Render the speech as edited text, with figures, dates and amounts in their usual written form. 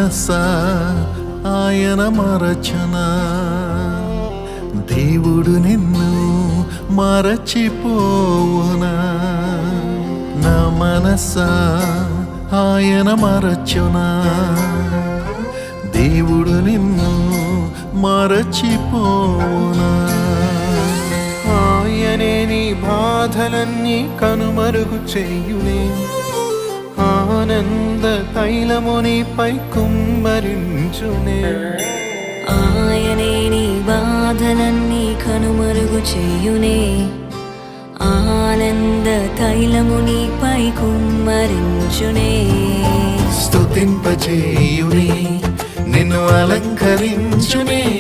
మనసా ఆయన మరచునా దేవుడు నిన్ను మరచిపోవునా నా మనసా ఆయన మరచునా దేవుడు నిన్ను మరచిపోవునా ఆయనే నీ బాధలన్నీ కనుమరుగు చేయునే ఆనంద తైలము నీపై కుమ్మరించునే ఆయనే నీ బాధలన్నీ కనుమరుగు చేయునే ఆనంద తైలము నీపై కుమ్మరించునే స్తుతింపచేయునే నిన్ను అలంకరించునే